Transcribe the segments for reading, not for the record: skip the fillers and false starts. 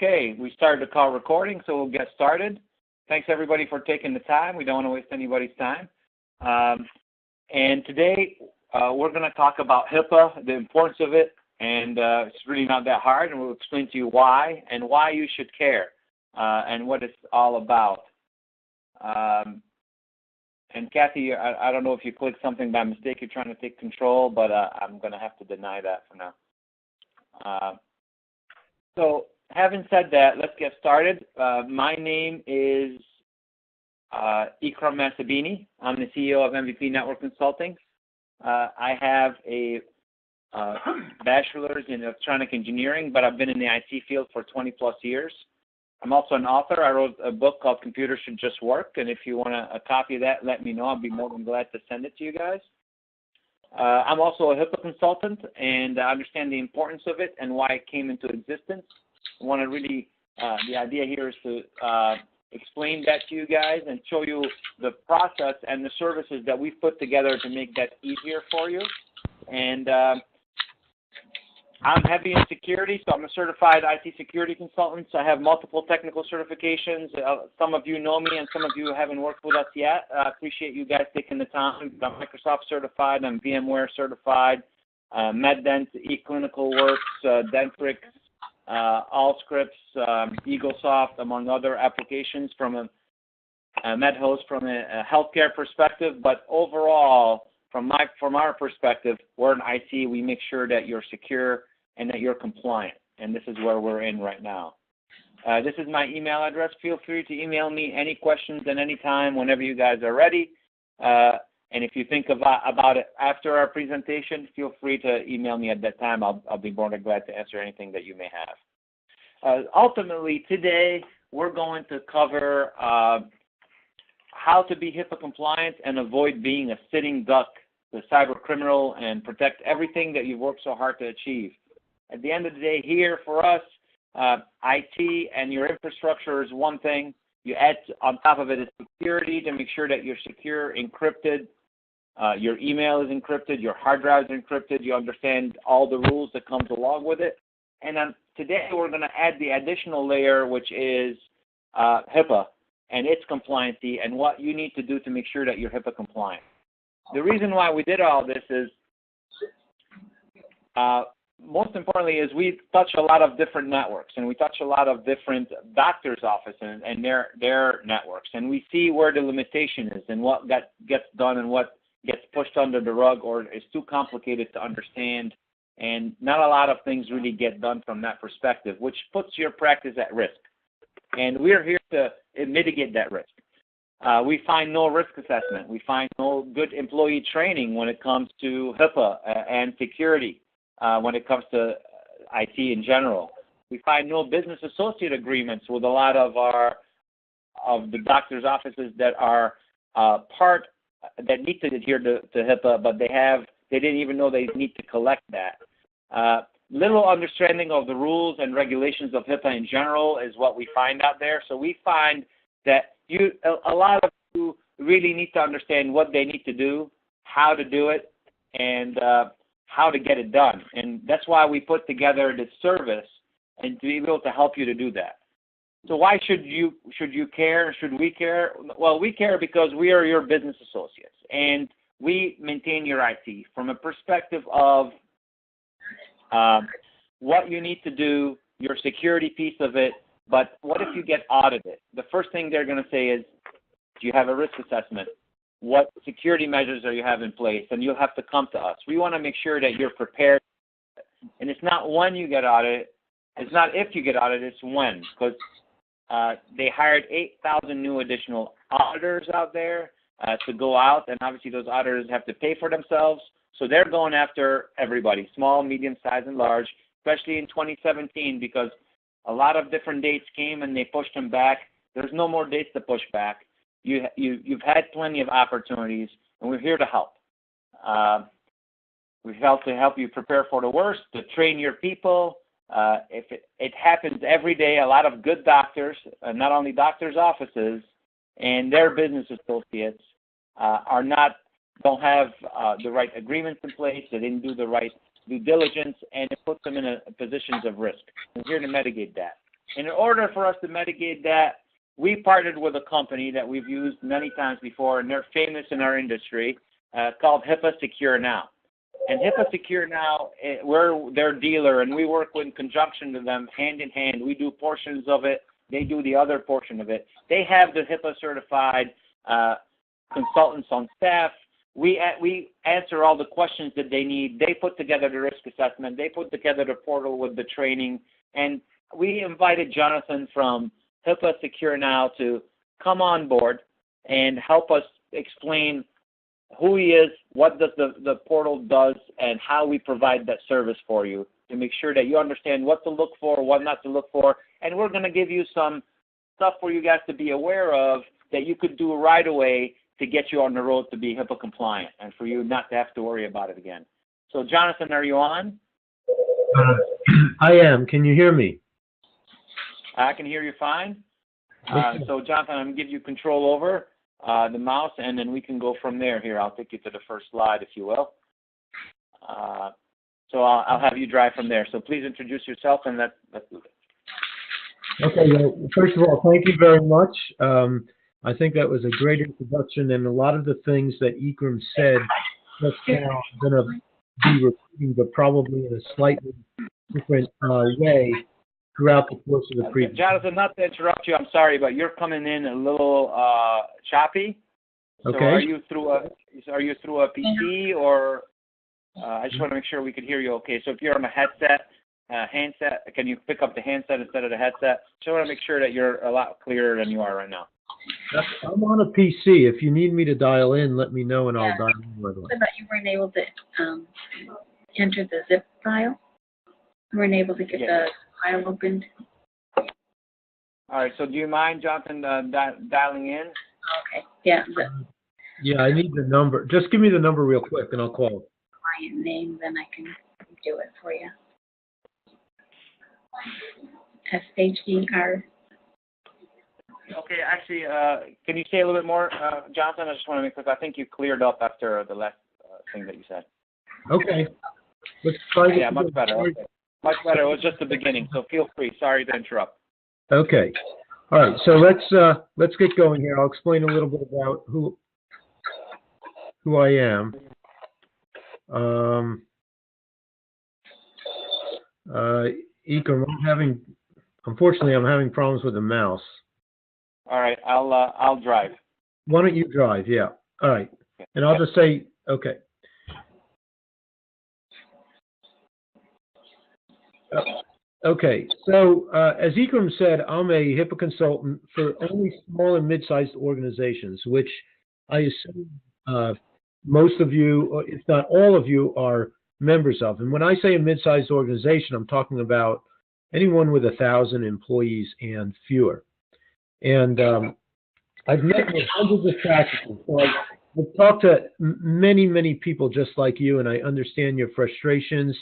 Okay, we started the call recording, so we'll get started. Thanks everybody for taking the time. We don't want to waste anybody's time. And today we're going to talk about HIPAA, the importance of it, and it's really not that hard, and we'll explain to you why and why you should care and what it's all about. And Kathy, I don't know if you clicked something by mistake. You're trying to take control, but I'm going to have to deny that for now. So having said that, let's get started. My name is Ikram Masabini. I'm the CEO of MVP Network Consulting. I have a bachelor's in electronic engineering, but I've been in the IT field for 20 plus years. I'm also an author. I wrote a book called Computers Should Just Work, and if you want a copy of that, let me know. I'll be more than glad to send it to you guys. I'm also a HIPAA consultant, and I understand the importance of it and why it came into existence. I want to really, the idea here is to explain that to you guys and show you the process and the services that we've put together to make that easier for you. And I'm heavy in security, so I'm a certified IT security consultant. So I have multiple technical certifications. Some of you know me and some of you haven't worked with us yet. I appreciate you guys taking the time. I'm Microsoft certified. I'm VMware certified. MedDent, eClinicalWorks, Dentrix, Allscripts, EagleSoft, among other applications from a MedHost from a healthcare perspective. But overall, from our perspective, we're in IT. We make sure that you're secure and that you're compliant, and this is where we're in right now. This is my email address. Feel free to email me any questions at any time whenever you guys are ready. And if you think about it after our presentation, feel free to email me at that time. I'll be more than glad to answer anything that you may have. Ultimately, today we're going to cover how to be HIPAA compliant and avoid being a sitting duck, the cyber criminal, and protect everything that you've worked so hard to achieve. At the end of the day, here for us, IT and your infrastructure is one thing. You add on top of it is security to make sure that you're secure, encrypted. Your email is encrypted, your hard drives are encrypted. You understand all the rules that comes along with it. And then today we're going to add the additional layer, which is HIPAA and its compliancy and what you need to do to make sure that you're HIPAA compliant. The reason why we did all this is, most importantly, is we touch a lot of different networks, and we touch a lot of different doctors' offices and their networks, and we see where the limitation is and what gets done and what gets pushed under the rug or is too complicated to understand, and not a lot of things really get done from that perspective, which puts your practice at risk. And we're here to mitigate that risk. We find no risk assessment. We find no good employee training when it comes to HIPAA and security, when it comes to IT in general. We find no business associate agreements with a lot of the doctors' offices that are that need to adhere to HIPAA, but they didn't even know they need to collect that. Little understanding of the rules and regulations of HIPAA in general is what we find out there. So we find that a lot of you really need to understand what they need to do, how to do it, and how to get it done. And that's why we put together this service and to be able to help you to do that. So why should you care? Should we care? Well, we care because we are your business associates, and we maintain your IT from a perspective of what you need to do, your security piece of it. But what if you get audited? The first thing they're going to say is, do you have a risk assessment? What security measures do you have in place? And you'll have to come to us. We want to make sure that you're prepared. And it's not when you get audited. It's not if you get audited, it's when. Because they hired 8,000 new additional auditors out there to go out. And obviously those auditors have to pay for themselves. So they're going after everybody, small, medium, size, and large, especially in 2017, because a lot of different dates came and they pushed them back. There's no more dates to push back. You've had plenty of opportunities, and we're here to help. We've helped to help you prepare for the worst, to train your people. If it happens every day, a lot of good doctors, not only doctors' offices and their business associates, don't have the right agreements in place. They didn't do the right due diligence, and it puts them in positions of risk. We're here to mitigate that. And in order for us to mitigate that, we partnered with a company that we've used many times before, and they're famous in our industry, called HIPAA Secure Now. And HIPAA Secure Now, we're their dealer, and we work in conjunction to them, hand in hand. We do portions of it. They do the other portion of it. They have the HIPAA certified consultants on staff. We answer all the questions that they need. They put together the risk assessment. They put together the portal with the training. And we invited Jonathan from HIPAA Secure Now to come on board and help us explain who he is, what does the portal does, and how we provide that service for you to make sure that you understand what to look for, what not to look for. And we're going to give you some stuff for you guys to be aware of that you could do right away to get you on the road to be HIPAA compliant and for you not to have to worry about it again. So, Jonathan, are you on? I am. Can you hear me? I can hear you fine. So, Jonathan, I'm going to give you control over the mouse, and then we can go from there. Here, I'll take you to the first slide, if you will. So I'll have you drive from there. So please introduce yourself, and let's do it. Okay. Well, first of all, thank you very much. I think that was a great introduction, and a lot of the things that Ikram said just now I'm going to be repeating, but probably in a slightly different way throughout the course of the previous. Jonathan, not to interrupt you, I'm sorry, but you're coming in a little choppy. So okay. Are you through a PC, or I just want to make sure we could hear you okay. So if you're on a handset, can you pick up the handset instead of the headset? So I want to make sure that you're a lot clearer than you are right now. I'm on a PC. If you need me to dial in, let me know, and I'll dial in right away. What about you weren't able to enter the zip file? You weren't able to get the file opened? All right. So do you mind, Jonathan, dialing in? Okay. Yeah. Yeah, I need the number. Just give me the number real quick, and I'll call it. Client name, then I can do it for you. SHD card. Okay, actually, can you say a little bit more, Jonathan? I just want to because I think you cleared up after the last thing that you said. Okay. Let's try yeah, much better. Okay. Much better. It was just the beginning, so feel free. Sorry to interrupt. Okay. All right. So let's get going here. I'll explain a little bit about who I am. Ikram, unfortunately, I'm having problems with the mouse. All right, I'll drive. Why don't you drive? Yeah. All right. And I'll just say, okay. Okay. So as Ikram said, I'm a HIPAA consultant for only small and mid-sized organizations, which I assume most of you, if not all of you, are members of. And when I say a mid-sized organization, I'm talking about anyone with 1,000 employees and fewer. And I've met with hundreds of practices. So I've talked to many, many people just like you, and I understand your frustrations,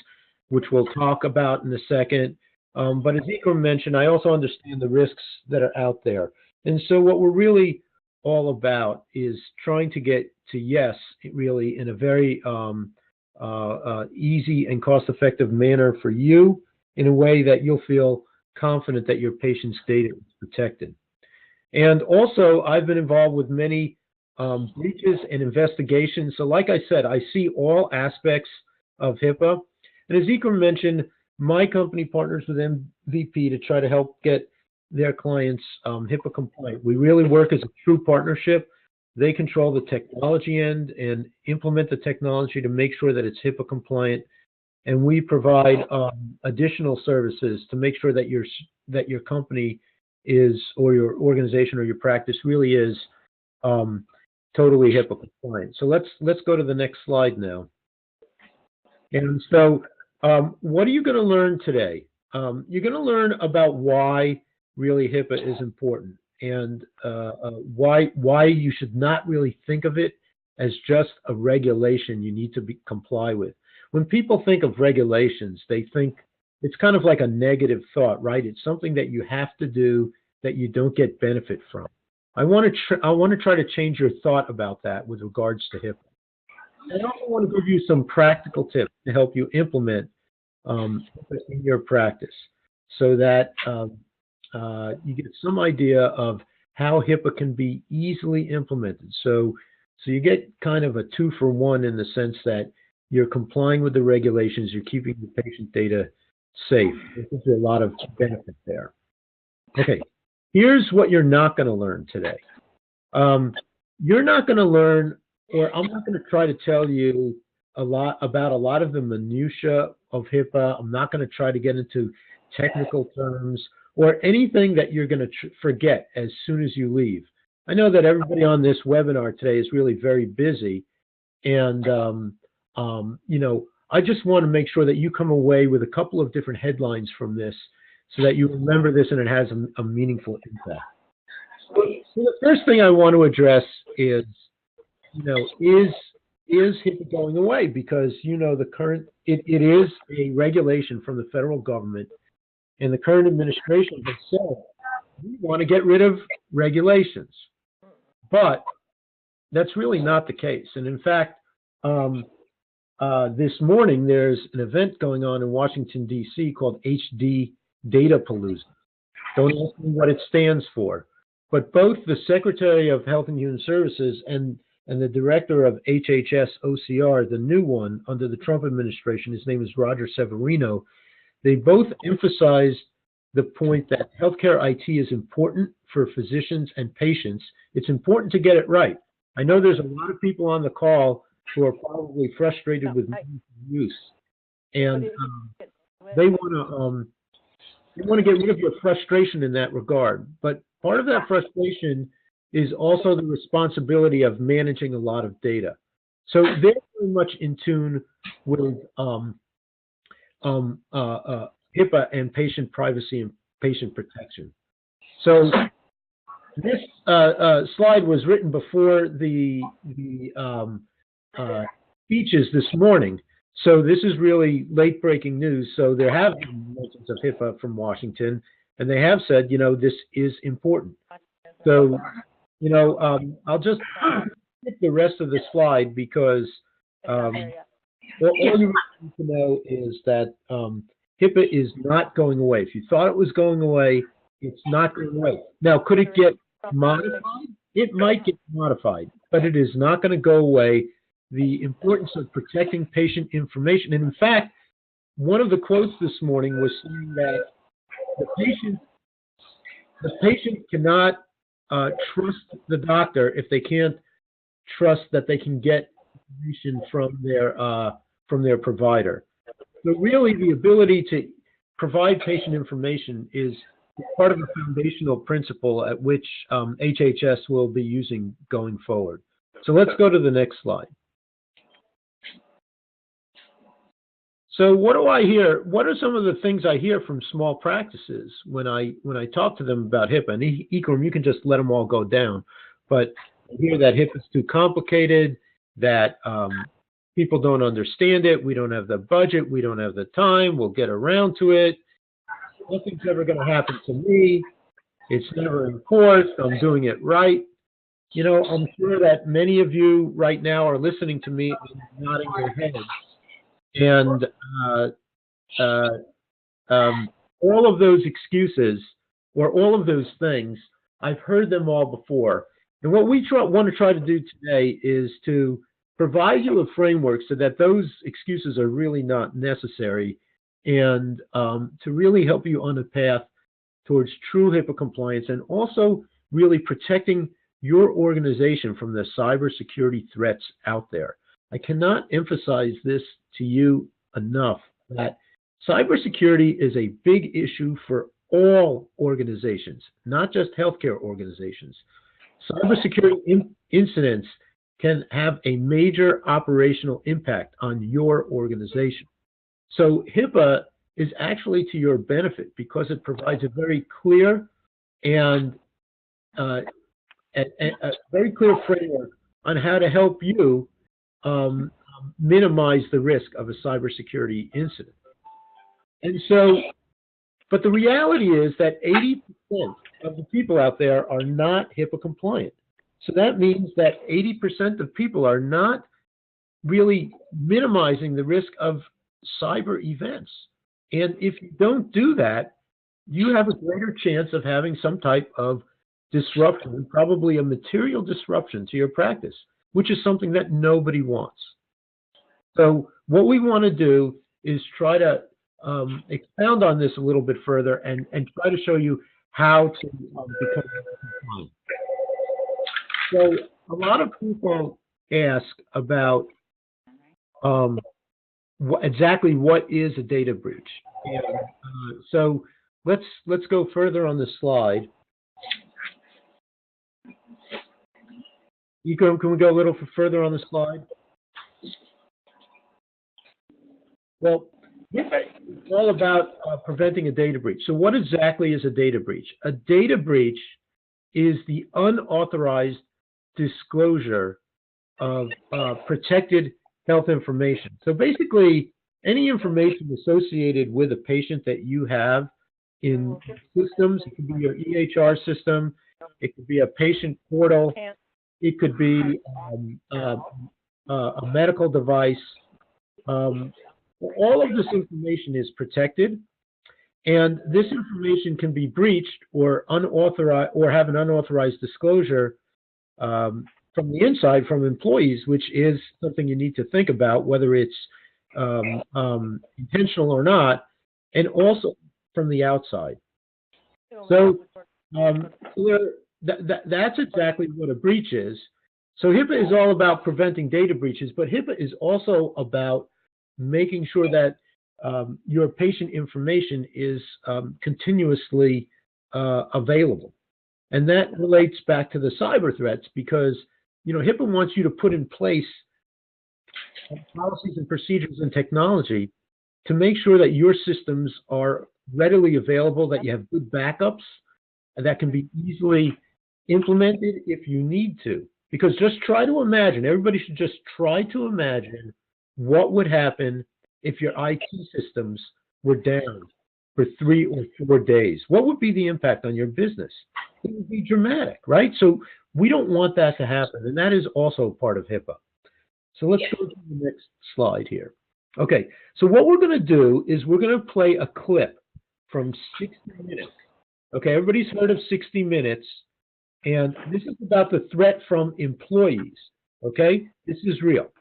which we'll talk about in a second. But as Ikram mentioned, I also understand the risks that are out there. And so what we're really all about is trying to get to yes, really, in a very easy and cost-effective manner for you, in a way that you'll feel confident that your patient's data is protected. And also, I've been involved with many breaches and investigations. So like I said, I see all aspects of HIPAA. And as Ikram mentioned, my company partners with MVP to try to help get their clients HIPAA compliant. We really work as a true partnership. They control the technology end and implement the technology to make sure that it's HIPAA compliant. And we provide additional services to make sure that your company is, or your organization or your practice really is totally HIPAA compliant. So let's go to the next slide now. And so what are you going to learn today? You're going to learn about why really HIPAA is important, and why you should not really think of it as just a regulation you need to comply with. When people think of regulations, they think it's kind of like a negative thought, right? It's something that you have to do that you don't get benefit from. I want to try to change your thought about that with regards to HIPAA. I also want to give you some practical tips to help you implement HIPAA in your practice, so that you get some idea of how HIPAA can be easily implemented. So you get kind of a 2-for-1 in the sense that you're complying with the regulations, you're keeping the patient data safe. There's a lot of benefit there. Okay, here's what you're not going to learn today. You're not going to learn, or I'm not going to try to tell you about a lot of the minutia of HIPAA. I'm not going to try to get into technical terms or anything that you're going to forget as soon as you leave. I know that everybody on this webinar today is really very busy, and you know, I just want to make sure that you come away with a couple of different headlines from this so that you remember this and it has a meaningful impact. So the first thing I want to address is, you know, is HIPAA going away? Because, you know, it is a regulation from the federal government, and the current administration has said we want to get rid of regulations. But that's really not the case. And in fact, this morning there's an event going on in Washington, D.C. called HIPAA Data. Don't ask me what it stands for. But both the Secretary of Health and Human Services and the Director of HHS OCR, the new one under the Trump administration, his name is Roger Severino, they both emphasized the point that healthcare IT is important for physicians and patients. It's important to get it right. I know there's a lot of people on the call who are probably frustrated with use, and they want to get rid of your frustration in that regard. But part of that frustration is also the responsibility of managing a lot of data. So they're very much in tune with HIPAA and patient privacy and patient protection. So this slide was written before the speeches this morning. So this is really late breaking news. So there have been mentions of HIPAA from Washington, and they have said, you know, this is important. So, you know, I'll just skip the rest of the slide because all you need to know is that HIPAA is not going away. If you thought it was going away, it's not going away. Now, could it get modified? It might get modified, but it is not going to go away. The importance of protecting patient information, and in fact, one of the quotes this morning was saying that the patient cannot trust the doctor if they can't trust that they can get information from their provider. So really, the ability to provide patient information is part of the foundational principle at which HHS will be using going forward. So let's go to the next slide. So what do I hear? What are some of the things I hear from small practices when I talk to them about HIPAA? And Ikram, you can just let them all go down. But I hear that HIPAA is too complicated, that people don't understand it, we don't have the budget, we don't have the time, we'll get around to it, nothing's ever going to happen to me, it's never enforced, I'm doing it right. You know, I'm sure that many of you right now are listening to me and nodding your heads. And all of those excuses or all of those things, I've heard them all before. And what we want to try to do today is to provide you a framework so that those excuses are really not necessary, and to really help you on a path towards true HIPAA compliance and also really protecting your organization from the cybersecurity threats out there. I cannot emphasize this to you enough, that cybersecurity is a big issue for all organizations, not just healthcare organizations. Cybersecurity incidents can have a major operational impact on your organization. So HIPAA is actually to your benefit because it provides a very clear and a very clear framework on how to help you minimize the risk of a cybersecurity incident. And so, but the reality is that 80% of the people out there are not HIPAA compliant. So that means that 80% of people are not really minimizing the risk of cyber events. And if you don't do that, you have a greater chance of having some type of disruption, probably a material disruption to your practice, which is something that nobody wants. So what we want to do is try to expound on this a little bit further and try to show you how to become compliant. So a lot of people ask about exactly what is a data breach. And, so let's go further on the slide. Can we go a little further on the slide? Well, it's all about preventing a data breach. So what exactly is a data breach? A data breach is the unauthorized disclosure of protected health information. So basically, any information associated with a patient that you have in systems, it could be your EHR system, it could be a patient portal, it could be a medical device. All of this information is protected, and this information can be breached or unauthorized or have an unauthorized disclosure from the inside from employees, which is something you need to think about, whether it's intentional or not, and also from the outside. So that's exactly what a breach is. So HIPAA is all about preventing data breaches, but HIPAA is also about making sure that your patient information is continuously available. And that relates back to the cyber threats because, you know, HIPAA wants you to put in place policies and procedures and technology to make sure that your systems are readily available, that you have good backups, and that can be easily implemented if you need to. Because just try to imagine, everybody should just try to imagine what would happen if your IT systems were down for 3 or 4 days. What would be the impact on your business? It would be dramatic, right? So we don't want that to happen, and that is also part of HIPAA. So let's go to the next slide here. Okay, so what we're going to do is we're going to play a clip from 60 Minutes. Okay, everybody's heard of 60 Minutes, and this is about the threat from employees. Okay, this is real.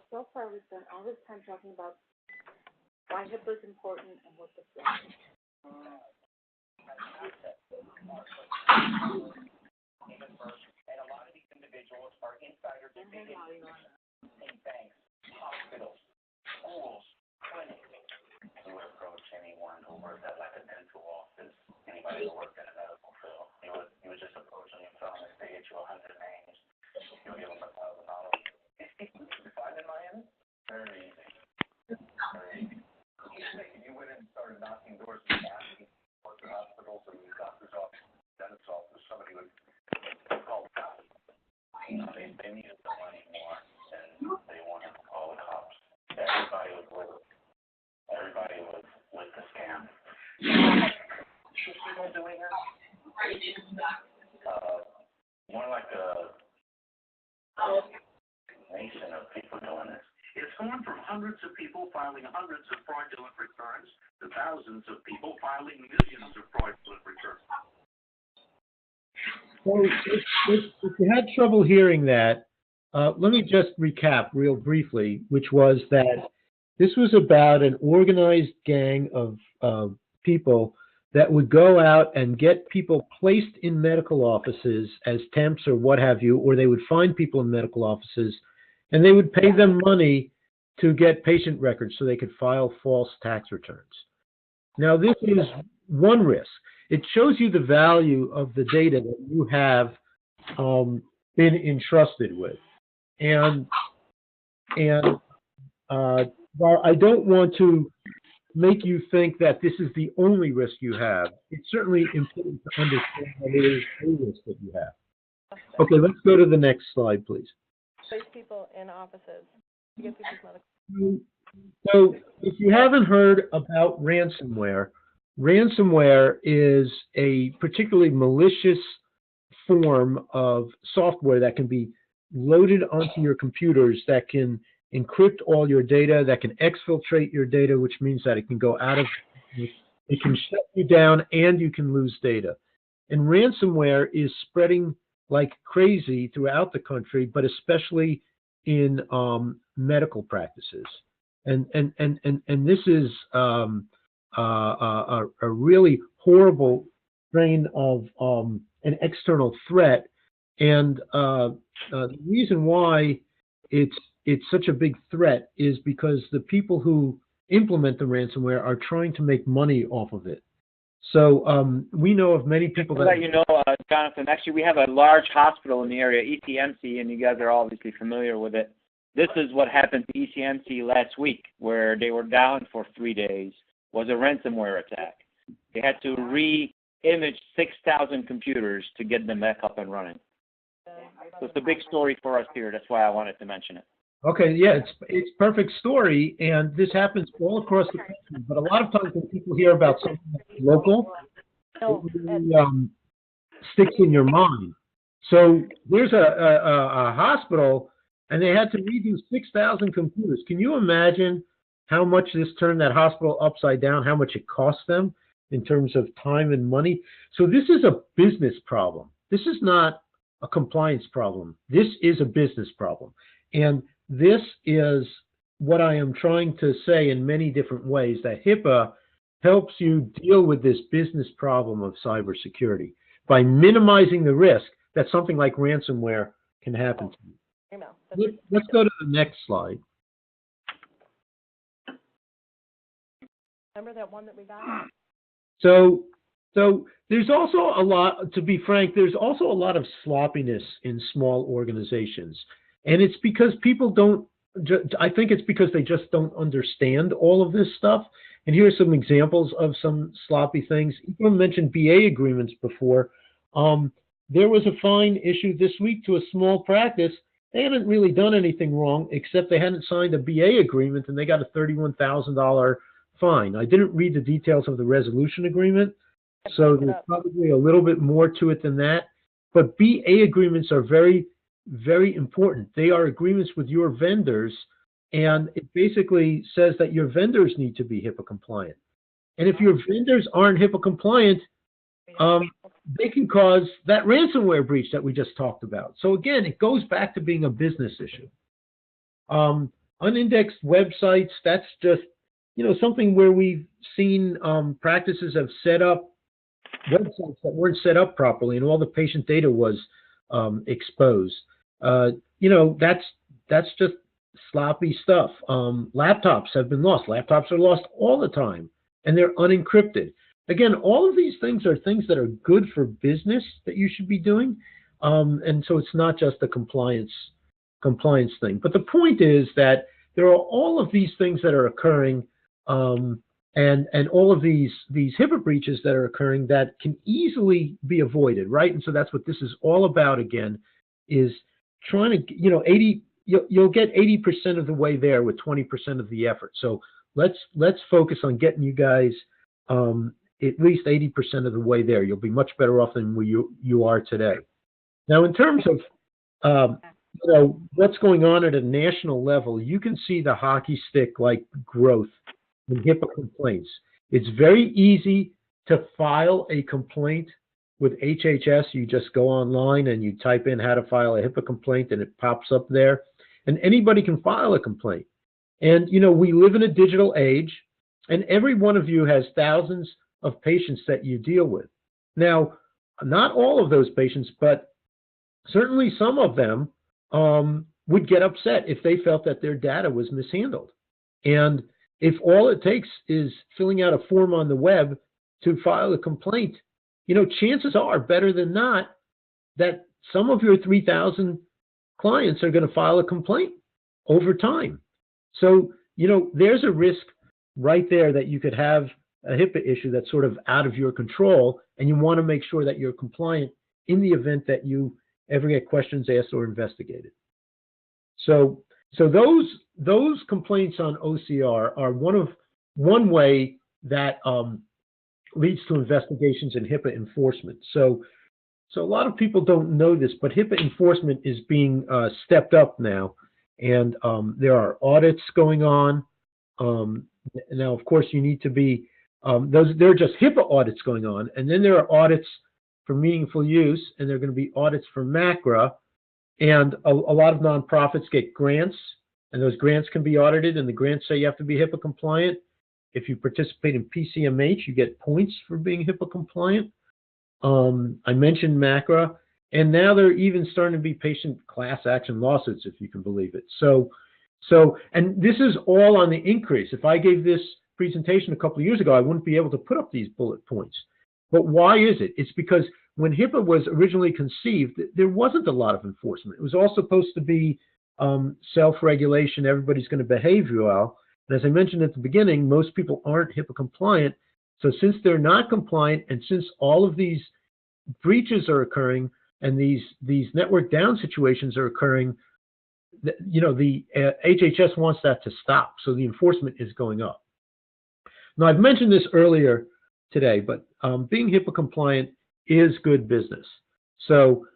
So far, we've spent all this time talking about why HIPAA is important and what the threat is. And a lot of these individuals are insiders in banks, hospitals, schools, clinics. He would approach anyone who worked at like a dental office, anybody who worked in a medical field. He was just approaching him, telling him, say, get you 100 names. He would give him $1,000. Find in Miami? Very easy. Very easy. If you went and started knocking doors and asking what the hospitals and doctor's office, dentist's office, somebody would call the cops. They needed the money more than they wanted to call the cops. Everybody was with the scam. What's she going doing here? More like a nation of people doing this. It's gone from hundreds of people filing hundreds of fraudulent returns to thousands of people filing millions of fraudulent returns. So if you had trouble hearing that, let me just recap real briefly, which was that this was about an organized gang of people that would go out and get people placed in medical offices as temps or what have you, or they would find people in medical offices, and they would pay them money to get patient records so they could file false tax returns. Now, this is one risk. It shows you the value of the data that you have been entrusted with. And while I don't want to make you think that this is the only risk you have, it's certainly important to understand that it is a risk that you have. Okay, let's go to the next slide, please. Place people in offices to get people's medical. So if you haven't heard about ransomware, ransomware is a particularly malicious form of software that can be loaded onto your computers that can encrypt all your data, that can exfiltrate your data, which means that it can go out of It can shut you down and you can lose data. And ransomware is spreading like crazy throughout the country, but especially in medical practices. And this is a really horrible strain of an external threat. And the reason why it's such a big threat is because the people who implement the ransomware are trying to make money off of it. So we know of many people that. Let you know, Jonathan. Actually, we have a large hospital in the area, ECMC, and you guys are obviously familiar with it. This is what happened to ECMC last week, where they were down for 3 days. Was a ransomware attack. They had to re-image 6,000 computers to get them back up and running. So it's a big story for us here. That's why I wanted to mention it. Okay, yeah, it's perfect story, and this happens all across the country. But a lot of times when people hear about something that's local, it really sticks in your mind. So there's a hospital, and they had to redo 6,000 computers. Can you imagine how much this turned that hospital upside down, how much it cost them in terms of time and money? So this is a business problem. This is not a compliance problem. This is a business problem. And this is what I am trying to say in many different ways, that HIPAA helps you deal with this business problem of cybersecurity by minimizing the risk that something like ransomware can happen to you. Let's go to the next slide. Remember that one that we got? So there's also a lot, to be frank, there's also a lot of sloppiness in small organizations. And it's because people don't, I think it's because they just don't understand all of this stuff. And here are some examples of some sloppy things. You mentioned BA agreements before. There was a fine issued this week to a small practice. They hadn't really done anything wrong, except they hadn't signed a BA agreement, and they got a $31,000 fine. I didn't read the details of the resolution agreement, so there's probably a little bit more to it than that. But BA agreements are very, very important. They are agreements with your vendors, and it basically says that your vendors need to be HIPAA compliant. And if your vendors aren't HIPAA compliant, they can cause that ransomware breach that we just talked about. So again, it goes back to being a business issue. Unindexed websites, that's just, something where we've seen practices have set up websites that weren't set up properly, and all the patient data was exposed. That's just sloppy stuff. Laptops have been lost. Laptops are lost all the time, and they're unencrypted. Again, all of these things are things that are good for business that you should be doing, and so it's not just a compliance thing. But the point is that there are all of these things that are occurring, and all of these HIPAA breaches that are occurring that can easily be avoided, right? And so that's what this is all about. Again, is trying to, you'll get 80% of the way there with 20% of the effort. So let's focus on getting you guys at least 80% of the way there. You'll be much better off than you are today. Now, in terms of what's going on at a national level, you can see the hockey stick like growth in HIPAA complaints. It's very easy to file a complaint with HHS. You just go online and you type in how to file a HIPAA complaint, and it pops up there. And anybody can file a complaint. And, we live in a digital age, and every one of you has thousands of patients that you deal with. Now, not all of those patients, but certainly some of them would get upset if they felt that their data was mishandled. And if all it takes is filling out a form on the web to file a complaint, chances are, better than not, that some of your 3,000 clients are going to file a complaint over time. So, there's a risk right there that you could have a HIPAA issue that's sort of out of your control, and you want to make sure that you're compliant in the event that you ever get questions asked or investigated. So those complaints on OCR are one way that leads to investigations in HIPAA enforcement. So a lot of people don't know this, but HIPAA enforcement is being stepped up now, and there are audits going on. Now, of course, you need to be There are just HIPAA audits going on, and then there are audits for meaningful use, and there are going to be audits for MACRA, and a lot of nonprofits get grants, and those grants can be audited, and the grants say you have to be HIPAA compliant. If you participate in PCMH, you get points for being HIPAA compliant. I mentioned MACRA, and now there are even starting to be patient class action lawsuits, if you can believe it. And this is all on the increase. If I gave this presentation a couple of years ago, I wouldn't be able to put up these bullet points. But why is it? It's because when HIPAA was originally conceived, there wasn't a lot of enforcement. It was all supposed to be self-regulation. Everybody's going to behave well. And as I mentioned at the beginning, most people aren't HIPAA compliant. So since they're not compliant, and since all of these breaches are occurring and these network down situations are occurring, the HHS wants that to stop. So the enforcement is going up. Now, I've mentioned this earlier today, but being HIPAA compliant is good business. So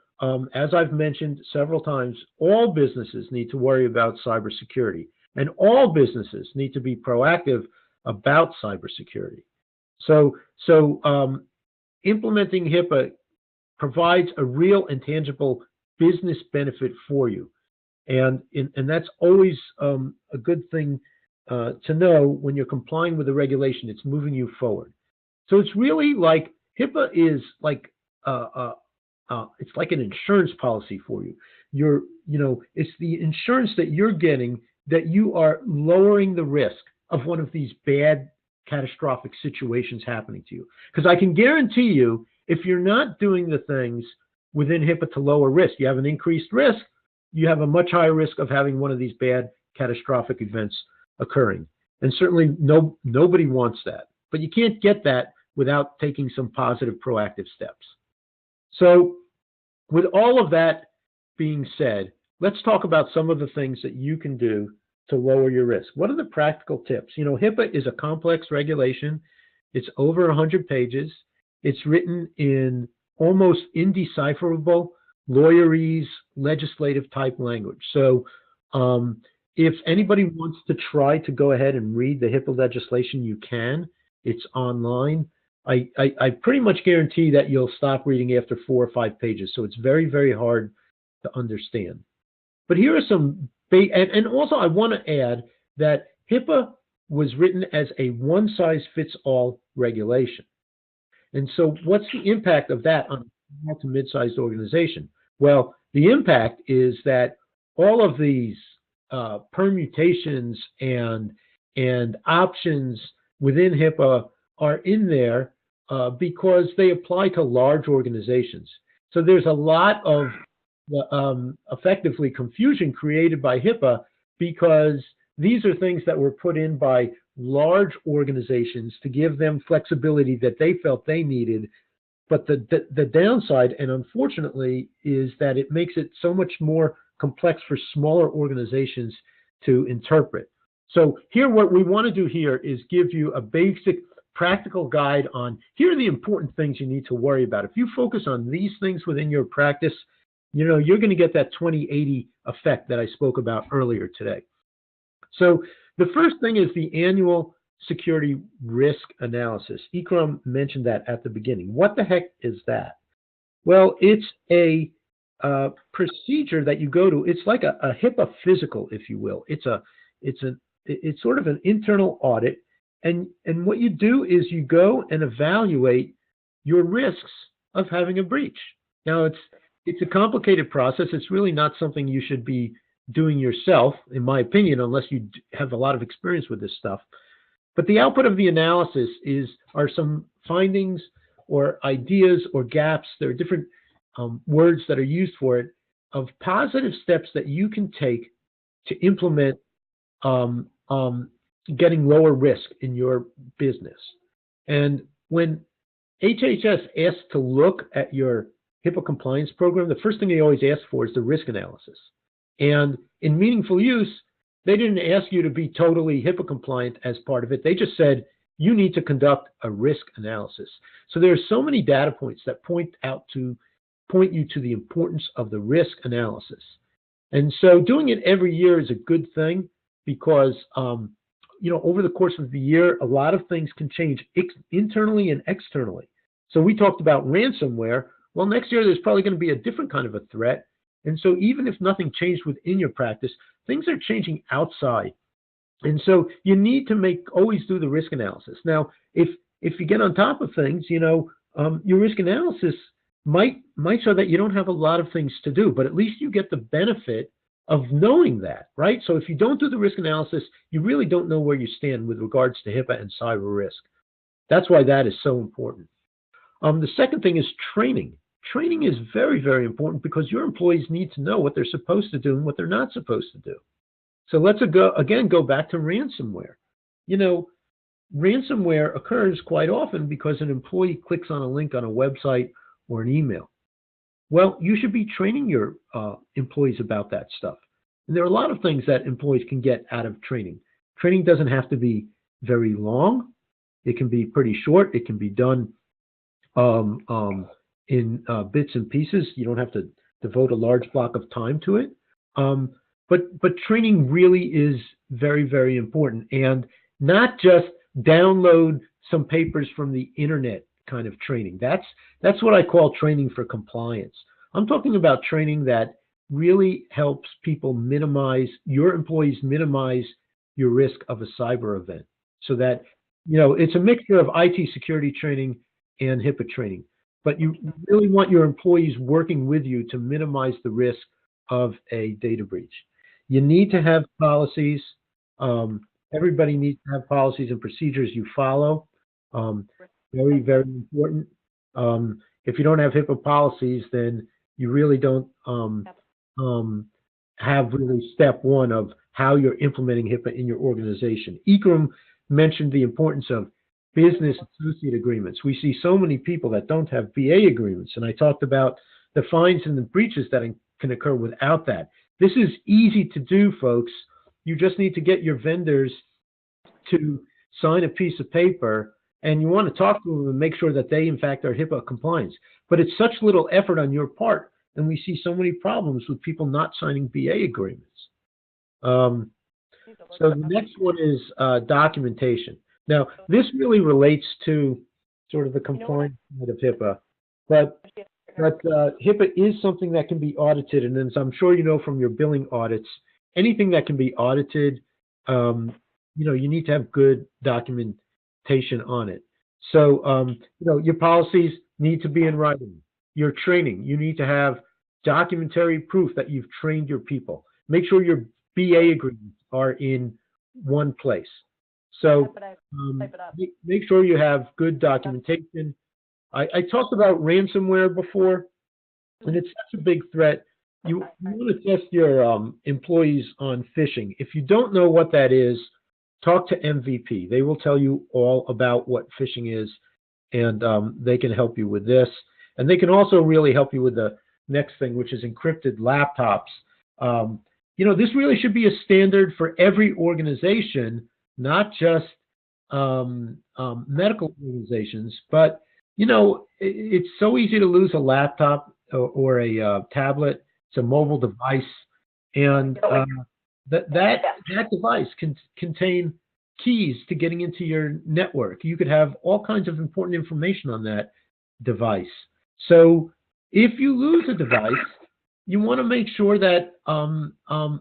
as I've mentioned several times, all businesses need to worry about cybersecurity, and all businesses need to be proactive about cybersecurity. So implementing HIPAA provides a real and tangible business benefit for you. And that's always a good thing to know when you're complying with the regulation. It's moving you forward. So it's really like HIPAA is like it's like an insurance policy for you. It's the insurance that you're getting that you are lowering the risk of one of these bad catastrophic situations happening to you. Because I can guarantee you, if you're not doing the things within HIPAA to lower risk, you have an increased risk, you have a much higher risk of having one of these bad catastrophic events occurring. And certainly nobody wants that. But you can't get that without taking some positive proactive steps. So with all of that being said, let's talk about some of the things that you can do to lower your risk. What are the practical tips? HIPAA is a complex regulation. It's over 100 pages. It's written in almost indecipherable lawyerese legislative type language. So if anybody wants to try to go ahead and read the HIPAA legislation, you can. It's online. I pretty much guarantee that you'll stop reading after 4 or 5 pages. So it's very, very hard to understand. But here are some, and also I want to add that HIPAA was written as a one-size-fits-all regulation. And so what's the impact of that on a small to mid-sized organization? Well, the impact is that all of these permutations and options within HIPAA are in there because they apply to large organizations. So there's a lot of effectively confusion created by HIPAA because these are things that were put in by large organizations to give them flexibility that they felt they needed. But the downside, and unfortunately, is that it makes it so much more complex for smaller organizations to interpret. So here, what we want to do here is give you a basic practical guide on, here are the important things you need to worry about. If you focus on these things within your practice, you're going to get that 20/80 effect that I spoke about earlier today. So the first thing is the annual security risk analysis. Ikram mentioned that at the beginning. What the heck is that? Well, it's a procedure that you go to. It's like a HIPAA physical, if you will. It's sort of an internal audit, and what you do is you go and evaluate your risks of having a breach. Now, it's a complicated process. It's really not something you should be doing yourself, in my opinion, unless you have a lot of experience with this stuff. But the output of the analysis are some findings or ideas or gaps. There are different words that are used for it, of positive steps that you can take to implement getting lower risk in your business. And when HHS asks to look at your HIPAA compliance program, the first thing they always ask for is the risk analysis. And in meaningful use, they didn't ask you to be totally HIPAA compliant as part of it. They just said you need to conduct a risk analysis. So there are so many data points that point you to the importance of the risk analysis. And so doing it every year is a good thing because over the course of the year, a lot of things can change internally and externally. So we talked about ransomware. Well, next year there's probably going to be a different kind of a threat. And so even if nothing changed within your practice, things are changing outside. And so you need to always do the risk analysis. Now, if you get on top of things, your risk analysis might show that you don't have a lot of things to do, but at least you get the benefit of knowing that, right? So if you don't do the risk analysis, you really don't know where you stand with regards to HIPAA and cyber risk. That's why that is so important. The second thing is training. Training is very, very important because your employees need to know what they're supposed to do and what they're not supposed to do. So let's go back to ransomware. Ransomware occurs quite often because an employee clicks on a link on a website or an email. Well, you should be training your employees about that stuff. And there are a lot of things that employees can get out of training. Training doesn't have to be very long. It can be pretty short. It can be done in bits and pieces. You don't have to devote a large block of time to it. But training really is very, very important, and not just download some papers from the internet kind of training. That's what I call training for compliance. I'm talking about training that really helps people your employees minimize your risk of a cyber event. So that, it's a mixture of IT security training and HIPAA training. But you really want your employees working with you to minimize the risk of a data breach. You need to have policies. Everybody needs to have policies and procedures you follow. Very, very important. If you don't have HIPAA policies, then you really don't have really step one of how you're implementing HIPAA in your organization. Ikram mentioned the importance of business associate agreements. We see so many people that don't have BA agreements, and I talked about the fines and the breaches that can occur without that. This is easy to do, folks. You just need to get your vendors to sign a piece of paper, and you want to talk to them and make sure that they, in fact, are HIPAA compliant. But it's such little effort on your part, and we see so many problems with people not signing BA agreements. So the next one is documentation. Now, this really relates to sort of the compliance side of HIPAA, but HIPAA is something that can be audited, and as I'm sure you know from your billing audits, anything that can be audited, you need to have good documentation on it. So, your policies need to be in writing. Your training, you need to have documentary proof that you've trained your people. Make sure your BA agreements are in one place. So make sure you have good documentation. I talked about ransomware before, and it's such a big threat. You want to test your employees on phishing. If you don't know what that is, talk to MVP. They will tell you all about what phishing is, and they can help you with this. And they can also really help you with the next thing, which is encrypted laptops. This really should be a standard for every organization, not just medical organizations, but it's so easy to lose a laptop or a tablet. It's a mobile device, and that device can contain keys to getting into your network. You could have all kinds of important information on that device. So if you lose a device, you want to make sure that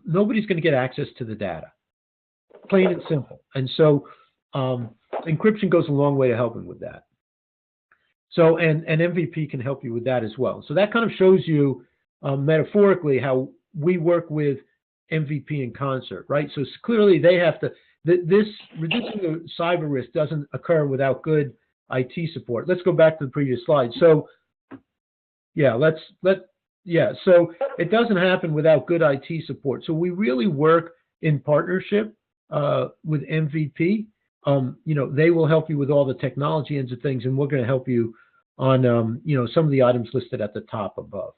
nobody's going to get access to the data. Plain and simple. And so encryption goes a long way to helping with that. So, and MVP can help you with that as well. So that kind of shows you metaphorically how we work with MVP in concert, right? So clearly they have to, this reducing the cyber risk doesn't occur without good IT support. Let's go back to the previous slide. So yeah, so it doesn't happen without good IT support. So we really work in partnership with MVP. They will help you with all the technology ends of things, and we're going to help you on, some of the items listed at the top above.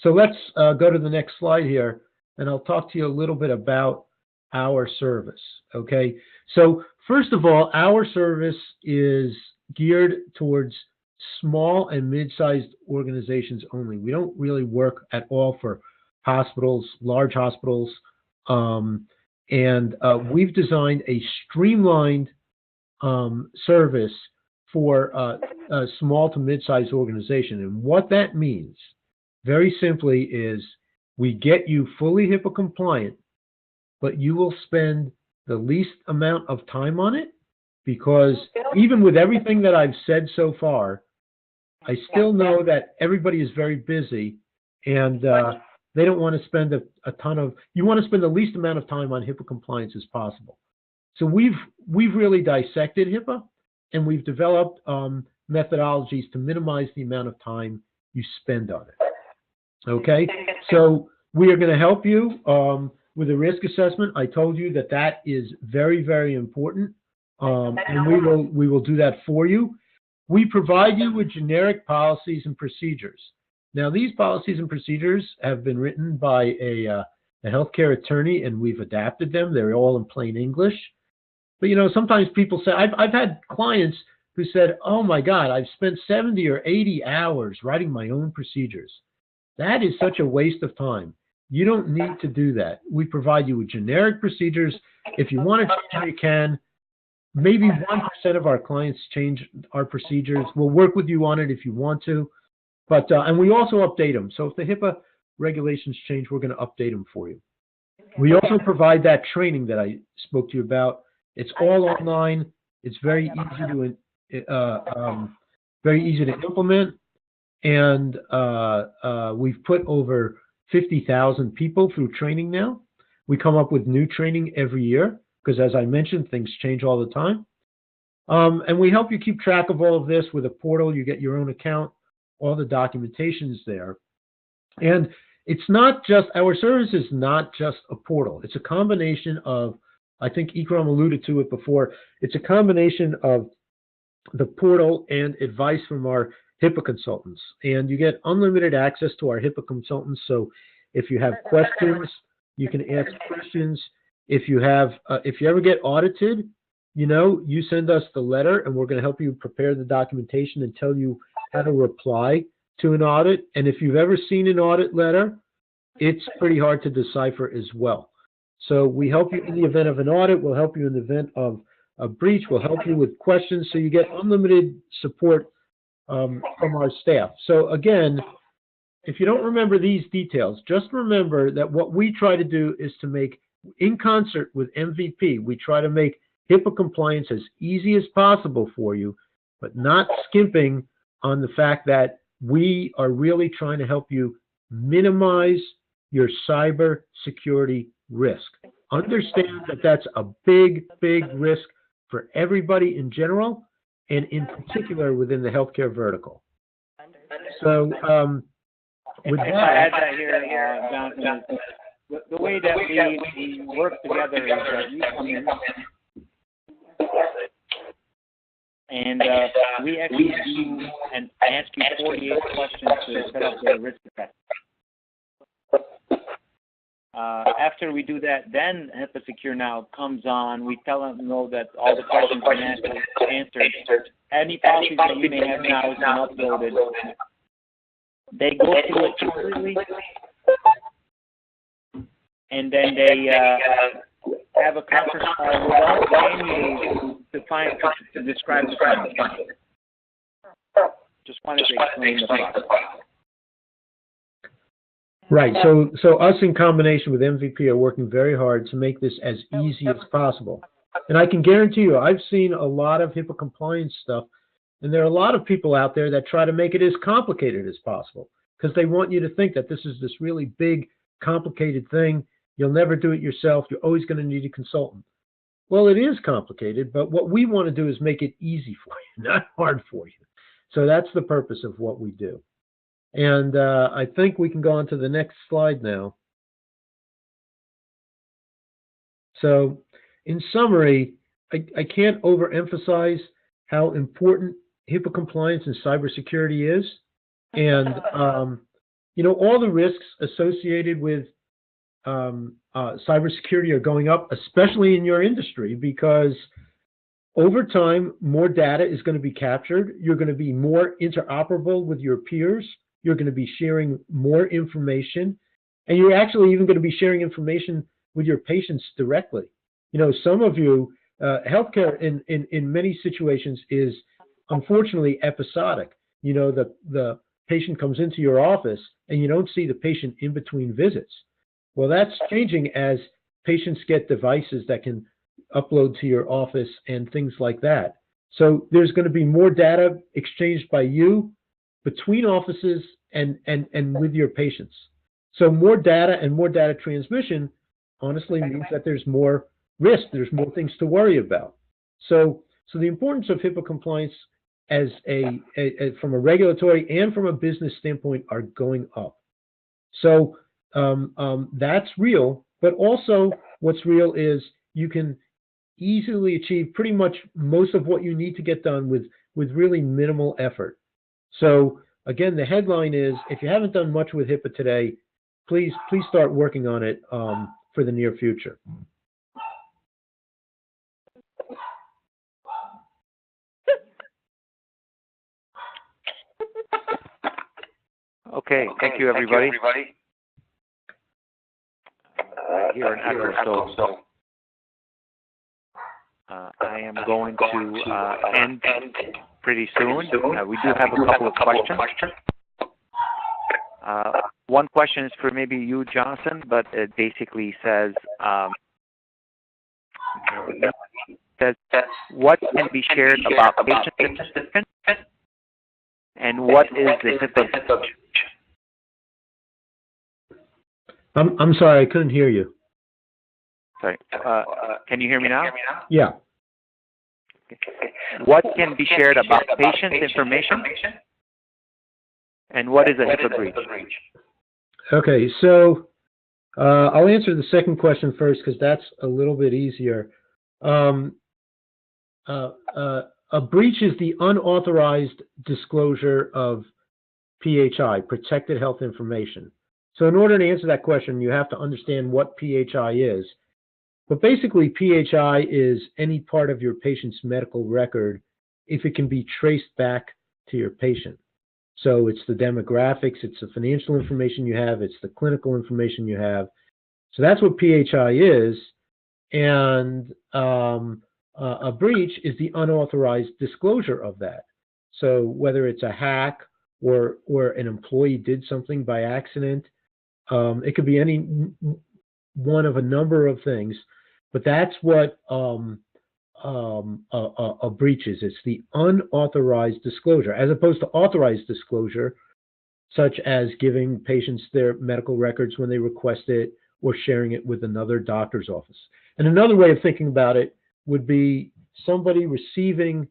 So let's go to the next slide here, and I'll talk to you a little bit about our service, okay? So first of all, our service is geared towards small and mid-sized organizations only. We don't really work at all for hospitals, large hospitals. And we've designed a streamlined service for a small to mid-sized organization. And what that means, very simply, is we get you fully HIPAA compliant, but you will spend the least amount of time on it, because even with everything that I've said so far, I still know that everybody is very busy, and they don't want to spend a ton of, you want to spend the least amount of time on HIPAA compliance as possible. So we've really dissected HIPAA, and we've developed methodologies to minimize the amount of time you spend on it. Okay, so we are going to help you with a risk assessment. I told you that that is very, very important, and we will do that for you. We provide you with generic policies and procedures. Now, these policies and procedures have been written by a healthcare attorney, and we've adapted them. They're all in plain English. But, you know, sometimes people say, I've had clients who said, oh, my God, I've spent 70 or 80 hours writing my own procedures. That is such a waste of time. You don't need to do that. We provide you with generic procedures. If you want to change, you can. Maybe 1% of our clients change our procedures. We'll work with you on it if you want to. But and we also update them. So if the HIPAA regulations change, we're going to update them for you. We also provide that training that I spoke to you about. It's all online. It's very easy to implement. And we've put over 50,000 people through training now. We come up with new training every year because, as I mentioned, things change all the time. And we help you keep track of all of this with a portal. You get your own account. All the documentation is there. And it's not just, our service is not just a portal. It's a combination of, I think Ikram alluded to it before, it's a combination of the portal and advice from our HIPAA consultants. And you get unlimited access to our HIPAA consultants. So if you have questions, you can ask questions. If you ever get audited, you know, you send us the letter and we're going to help you prepare the documentation and tell you how to reply to an audit. And if you've ever seen an audit letter, it's pretty hard to decipher as well. So we help you in the event of an audit. We'll help you in the event of a breach. We'll help you with questions. So you get unlimited support from our staff. So again, if you don't remember these details, just remember that what we try to do is to make, in concert with MVP, we try to make HIPAA compliance as easy as possible for you, but not skimping on the fact that we are really trying to help you minimize your cyber security risk. Understand that that's a big, big risk for everybody in general, and in particular within the healthcare vertical. So with that, if I add that here, Jonathan, the way that we work together is that you come in and we actually do and ask you 48 questions to set up the risk assessment. After we do that, then HIPAA Secure Now comes on. We tell them that all the questions are answered. Any policies that you may have now has been uploaded. They go through it completely, and then they have a conference call with us and to describe the findings. Just wanted to explain the process. Right. So us in combination with MVP are working very hard to make this as easy as possible. And I can guarantee you, I've seen a lot of HIPAA compliance stuff, and there are a lot of people out there that try to make it as complicated as possible because they want you to think that this is this really big, complicated thing. You'll never do it yourself. You're always going to need a consultant. Well, it is complicated, but what we want to do is make it easy for you, not hard for you. So that's the purpose of what we do. And I think we can go on to the next slide now. So in summary, I can't overemphasize how important HIPAA compliance and cybersecurity is. And, you know, all the risks associated with cybersecurity are going up, especially in your industry, because over time, more data is going to be captured. You're going to be more interoperable with your peers. You're going to be sharing more information, and you're actually even going to be sharing information with your patients directly. You know, some of you, healthcare in many situations is unfortunately episodic. You know, the patient comes into your office and you don't see the patient in between visits. Well, that's changing as patients get devices that can upload to your office and things like that. So there's going to be more data exchanged by you between offices and with your patients. So more data and more data transmission honestly means that there's more risk, there's more things to worry about. So the importance of HIPAA compliance as from a regulatory and from a business standpoint are going up. So that's real, but also what's real is you can easily achieve pretty much most of what you need to get done with really minimal effort. So again, the headline is, if you haven't done much with HIPAA today, please start working on it for the near future. Okay, thank you, everybody. Here in echo, so I am going to end pretty soon. We do have a couple of questions. One question is for maybe you, Jonathan, but it basically says, what can be shared about patient participants, and what is the HIPAA? I'm sorry, I couldn't hear you. Sorry. Can you hear me now? Yeah. What can be shared about patient information, and what is a HIPAA breach? Okay, so I'll answer the second question first because that's a little bit easier. A breach is the unauthorized disclosure of PHI, protected health information. So in order to answer that question, you have to understand what PHI is. But basically, PHI is any part of your patient's medical record if it can be traced back to your patient. So it's the demographics, it's the financial information you have, it's the clinical information you have. So that's what PHI is. And a breach is the unauthorized disclosure of that. So whether it's a hack or an employee did something by accident, it could be any one of a number of things, but that's what a breach is. It's the unauthorized disclosure, as opposed to authorized disclosure, such as giving patients their medical records when they request it or sharing it with another doctor's office. And another way of thinking about it would be somebody receiving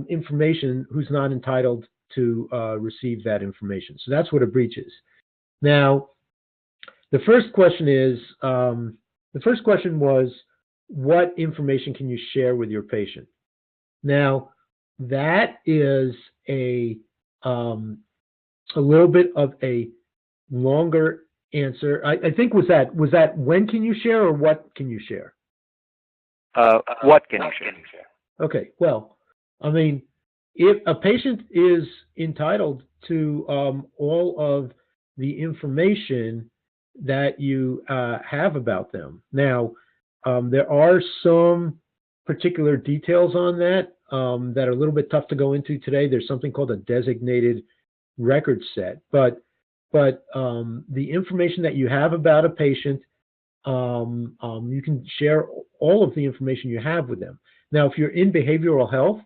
information who's not entitled to receive that information. So that's what a breach is. Now, the first question was, what information can you share with your patient? Now, that is a little bit of a longer answer. I think was that when can you share or what can you share? What can you share? Okay, well, I mean, if a patient is entitled to all of the information that you have about them. Now, there are some particular details on that that are a little bit tough to go into today. There's something called a designated record set, but the information that you have about a patient, you can share all of the information you have with them. Now, if you're in behavioral health,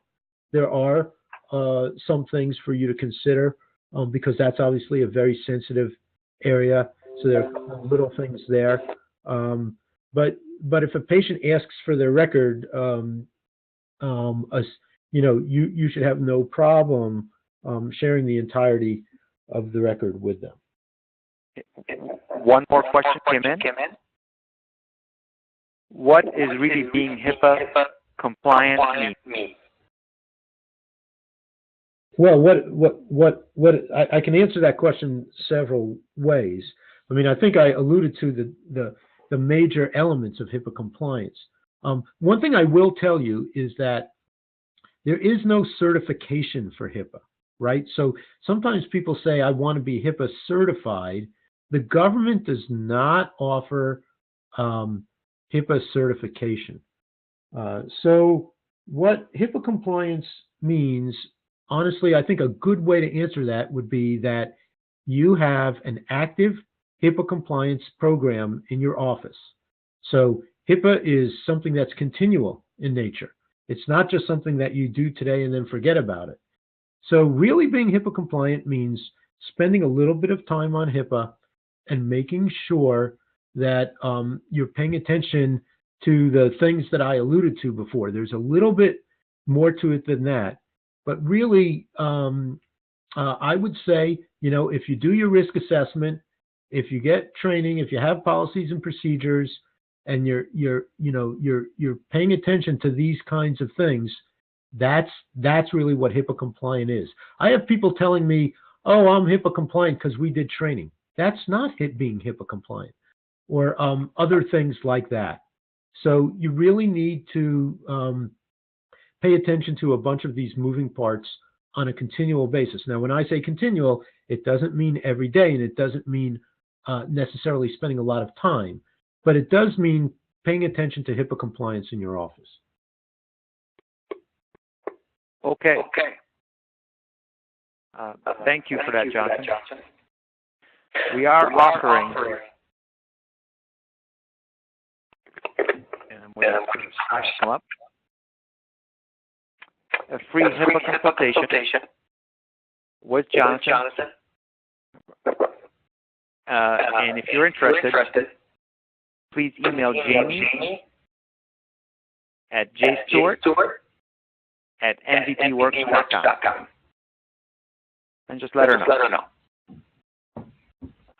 there are some things for you to consider because that's obviously a very sensitive area. So there are little things there. But if a patient asks for their record, you should have no problem sharing the entirety of the record with them. One more question came in. What is really being HIPAA compliant mean? Well, I can answer that question several ways. I mean, I think I alluded to the major elements of HIPAA compliance. One thing I will tell you is that there is no certification for HIPAA, right? So sometimes people say, I want to be HIPAA certified. The government does not offer HIPAA certification. So what HIPAA compliance means, honestly, I think a good way to answer that would be that you have an active HIPAA compliance program in your office. So HIPAA is something that's continual in nature. It's not just something that you do today and then forget about it. So really being HIPAA compliant means spending a little bit of time on HIPAA and making sure that you're paying attention to the things that I alluded to before. There's a little bit more to it than that. But really, I would say, if you do your risk assessment, if you get training, if you have policies and procedures, and you're paying attention to these kinds of things, that's really what HIPAA compliant is. I have people telling me, "Oh, I'm HIPAA compliant because we did training." That's not being HIPAA compliant, or other things like that. So you really need to pay attention to a bunch of these moving parts on a continual basis. Now, when I say continual, it doesn't mean every day, and it doesn't mean necessarily spending a lot of time, but it does mean paying attention to HIPAA compliance in your office. Okay. Thank you for that, Johnson. We are offering, and I'm waiting for the slides to come up, a free HIPAA consultation with Jonathan. And if you're interested, please email Jamie at jstewart@mvpworks.com and just let her know.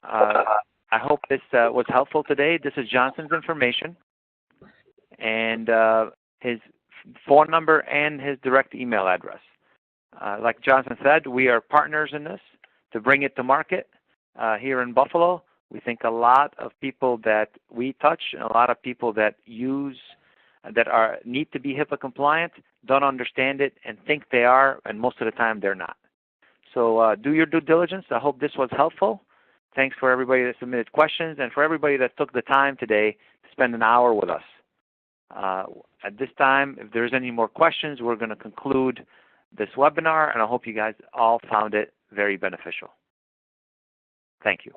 I hope this was helpful today. This is Johnson's information, and his phone number and his direct email address. Like Johnson said, we are partners in this to bring it to market here in Buffalo. We think a lot of people that we touch and a lot of people that need to be HIPAA compliant don't understand it and think they are, and most of the time they're not. So do your due diligence. I hope this was helpful. Thanks for everybody that submitted questions and for everybody that took the time today to spend an hour with us. At this time, if there's any more questions, we're going to conclude this webinar, and I hope you guys all found it very beneficial. Thank you.